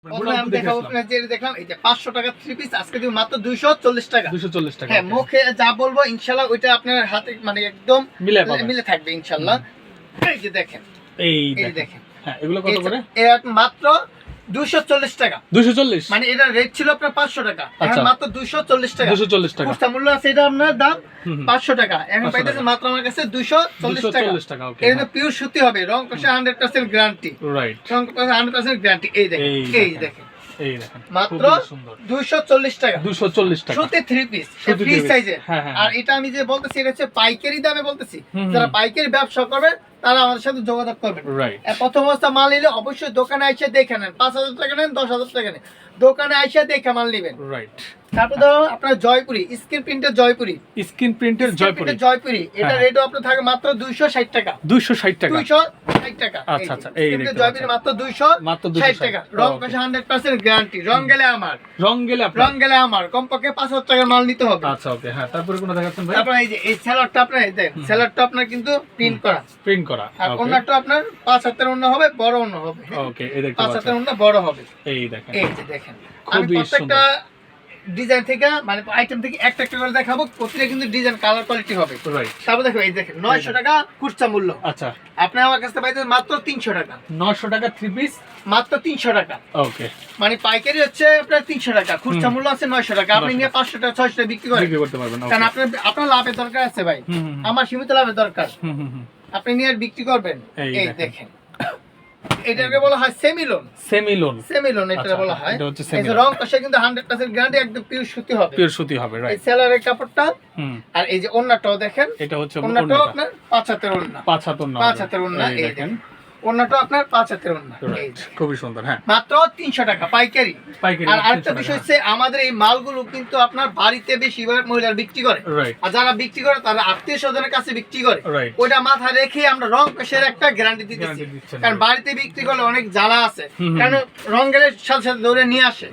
দেখলাম এই যে 500 টাকা 3 পিস আজকে দিব মাত্র 240 টাকা। 240 টাকা। হ্যাঁ, মুখে যা বলবো ইনশাআল্লাহ ওইটা আপনার হাতে মানে একদম মিলে থাকবে ইনশাআল্লাহ। এই যে দেখেন, এই দেখেন। হ্যাঁ, এগুলো কত করে? এটা মাত্র 240 টাকা। 240 মানে এটা রেট ছিল আপনার 500 টাকা, এখন মাত্র 240 টাকা। 240 টাকা খুচরা মূল্য আছে, এটা আপনার দাম 500 টাকা, এখন পাইতেছেন মাত্র আমার কাছে 240 টাকা। এটা পিওর সুতি হবে, রং কষে 100% গ্যারান্টি। রাইট, রং কষে 100% গ্যারান্টি। এই দেখেন, এই দেখেন, এই দেখেন, মাত্র 240 টাকা। 240 টাকা সুতি 3 পিস ফ্রি সাইজে। আর এটা আমি যে বলতেছি এটা হচ্ছে পাইকারি দামে বলতেছি, যারা পাইকারি ব্যবসা করবে তারা আমাদের সাথে যোগাযোগ করবেন। প্রথম অবস্থা মাল নিলে অবশ্যই দোকানে এসে দেখে নেন, 5000 টাকা নেন 10000 টাকা নেন, দোকানে এসে দেখে মাল নেবেন। রাইট। তারপর ধরো আপনার জয়পুরি স্ক্রিন প্রিন্টের জয়পুরি, স্ক্রিন প্রিন্টের জয়পুরি এটা রেটও আপনার থাকে মাত্র 260 টাকা। 260 টাকা। 260 টাকা। আচ্ছা আচ্ছা, এই দেখুন জয়পুরি মাত্র 260 টাকা। রং কষে 100% গ্যারান্টি। রং গেলে আমার, রং গেলে আমার কমপক্ষে 5000 টাকার মাল নিতে হবে। আচ্ছা ওকে। হ্যাঁ, তারপরে কোন দেখাচ্ছেন ভাই? তারপর এই যে এই সেলারটা আপনার এই দেখেন, সেলারটা আপনার কিন্তু প্রিন্ট করা। আর ওন্নাটা আপনার 5 হাতের ওন্না হবে, বড় ওন্না হবে। ওকে, এই দেখতে 5 হাতের ওন্না বড় হবে। এই দেখেন, এই যে দেখেন, আমি প্রত্যেকটা ডিজাইন থেকে মানে আইটেম থেকে একটা একটা করে দেখাবো, প্রত্যেকটা কিন্তু ডিজাইন কালার কোয়ালিটি হবে। রাইট। তারপর দেখো এই দেখেন 900 টাকা খুচরা মূল্য। আচ্ছা, আপনি আমার কাছে পাইতেন মাত্র 300 টাকা। 900 টাকা 3 পিস মাত্র 300 টাকা। ওকে, মানে পাইকারি হচ্ছে আপনার 300 টাকা, খুচরা মূল্য আছে 900 টাকা। আপনি নিয়ে 500 টাকা 600 টাকা বিক্রি করতে পারবেন, কারণ আপনার লাভের দরকার আছে ভাই, আমার সীমিত লাভের দরকার। আপনি নিয়ে বিক্রি করবেন। এই দেখেন, এটাকে বলা হয় সেমিলোন। সেমিলোন এটা বলা হয়। এই যে রং কষে কিন্তু 100% গ্যারান্টি, একদম পিওর সুতি হবে। পিওর সুতি হবে। রাইট। এই সেলারের কাপড়টা আর এই যে ওন্নাটাও দেখেন, এটা হচ্ছে ওন্নাটাও আপনার 5 হাতের ওন্না। 5 হাতের ওন্না। এই দেখেন, ওন্নাটা আপনার 5 হাতের ওন্না। খুবই সুন্দর। হ্যাঁ, মাত্র 300 টাকা পাইকারি। আর আরেকটা বিষয় হচ্ছে আমাদের এই মালগুলো কিন্তু আপনার বাড়িতে বেশিরভাগ মহিলারা বিক্রি করে, আর যারা বিক্রি করে তারা আত্মীয়-স্বজনের কাছে বিক্রি করে। ওইটা মাথায় রেখে আমরা রং কষের একটা গ্যারান্টি দিতেছি, কারণ বাড়িতে বিক্রি করলে অনেক জ্বালা আছে, কারণ রং গেলে সাথে সাথে ধরে নিয়ে আসে।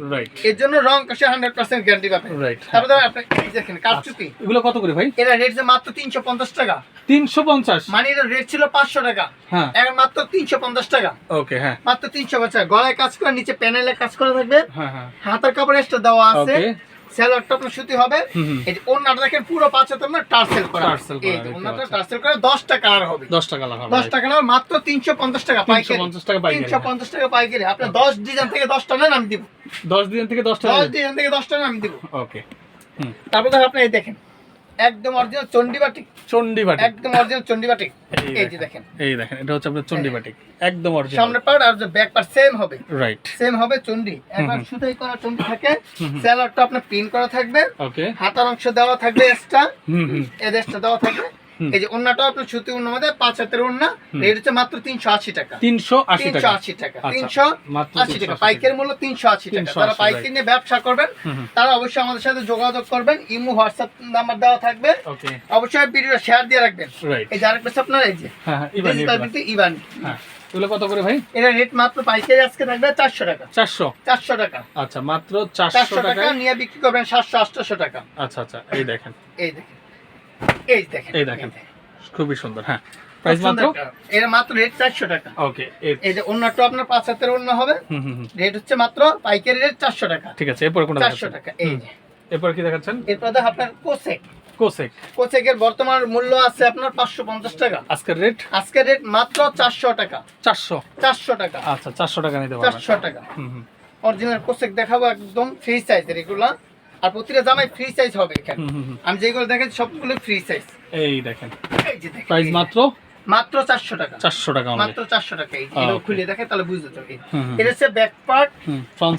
এর জন্য রং কষে 100% গ্যারান্টি পাবেন। তারপরে আপনি এই দেখেন কারচুপি, এগুলো কত করে ভাই? এটা রেট মাত্র 350 টাকা। 350 মানে এটা রেট ছিল 500 টাকা, হ্যাঁ, এখন মাত্র 350 টাকা। ওকে, হ্যাঁ, মাত্র 350 টাকা। গলায় কাজ করে, নিচে প্যানেলে কাজ করা থাকবে। হ্যাঁ হ্যাঁ, হাতের কাপড় এক্সট্রা দেওয়া আছে। সেলারটা আপনার সুতি হবে। এই যে ওন্নাটা দেখেন পুরো 5 হাতের না টার্সেল করা। এই যে ওন্নাটা টার্সেল করা 10টা কালার হবে। 10টা কালার হবে। 10টা কালার মাত্র 350 টাকা পাইকারি। 350 টাকা পাইকারি। 350 টাকা পাইকারি। আপনি 10 ডিজাইন থেকে 10টা নেন আমি দিব। 10 ডিজাইন থেকে 10টা 10 ডিজাইন থেকে 10টা নেন আমি দিব। ওকে। তারপর দেখেন আপনি এই দেখেন একদম অরিজিনাল চন্ডি বাটিক। একদম অরিজিনাল চন্ডি বাটিক। এই যে দেখেন, এই দেখেন, এটা হচ্ছে আপনার চন্ডি বাটিক, একদম অরিজিনাল। সামনে পার্ট আর যে ব্যাক পার্ট সেম হবে। রাইট, সেম হবে চন্ডি। একবার সুতাই করা চন্ডি থাকে, সেলারটা আপনার প্রিন্ট করা থাকবে। ওকে, হাতার অংশ দেওয়া থাকবে এক্সট্রা, এই এক্সট্রা দেওয়া থাকবে। এই যে ওন্নাটা আপনার সুতি ওন্নার মধ্যে 5 হাতের ওন্না, রেট হচ্ছে মাত্র 380 টাকা। 380 টাকা। 380 টাকা পাইকারি মূল্য 380 টাকা। যারা পাইকারি নিয়ে ব্যবসা করবেন তারা অবশ্যই আমাদের সাথে যোগাযোগ করবেন। ইমো হোয়াটসঅ্যাপ নাম্বার দেওয়া থাকবে। ওকে, অবশ্যই ভিডিওটা শেয়ার দিয়ে রাখবেন। এই যে আরেকটা আপনার এই যে হ্যাঁ ইবানি। হ্যাঁ, এগুলো কত করে ভাই? এটা রেট মাত্র পাইকারি আজকে থাকবে 400 টাকা। 400 টাকা। আচ্ছা, মাত্র 400 টাকা নিয়ে বিক্রি করবেন 700-800 টাকা। আচ্ছা আচ্ছা, এই দেখেন, এই দেখেন, এই দেখেন, খুবই সুন্দর। হ্যাঁ, প্রাইস মাত্র এটা মাত্র রেট 400 টাকা। ওকে, এই যে ওন্নাটা আপনার 5 হাতের ওন্না হবে। রেট হচ্ছে মাত্র পাইকারি রেট 400 টাকা। ঠিক আছে, এরপর কোন 400 টাকা। এই যে এরপর কি দেখাচ্ছেন? এরপর দেখো আপনার কোসেকের বর্তমান মূল্য আছে আপনার 550 টাকা। আজকের রেট মাত্র 400 টাকা। 400 টাকা। আচ্ছা, 400 টাকা নিতে পারবেন। 400 টাকা। অরিজিনাল কোসেক দেখাবো, একদম ফ্রি সাইজের এগুলা, আর প্রতিটা জামাই ফ্রি সাইজ হবে এখানে। আমি যেগুলো দেখাচ্ছি সবগুলো ফ্রি সাইজ। এই দেখেন, এই যে দেখেন, প্রাইস মাত্র 400 টাকা। 400 টাকা মাত্র 400 টাকা। এই যে খুলে দেখে তাহলে বুঝতে পারবে। এটা হচ্ছে ব্যাক পার্ট, ফ্রন্ট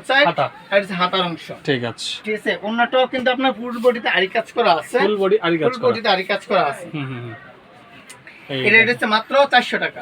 সাইড, হাতা, আর এটা হাতার অংশ। ঠিক আছে, ঠিক আছে। ওন্নাটাও কিন্তু আপনার ফুল বডিতে আরি কাজ করা আছে। ফুল বডিতে আরি কাজ করা আছে। এটা হচ্ছে মাত্র 400 টাকা।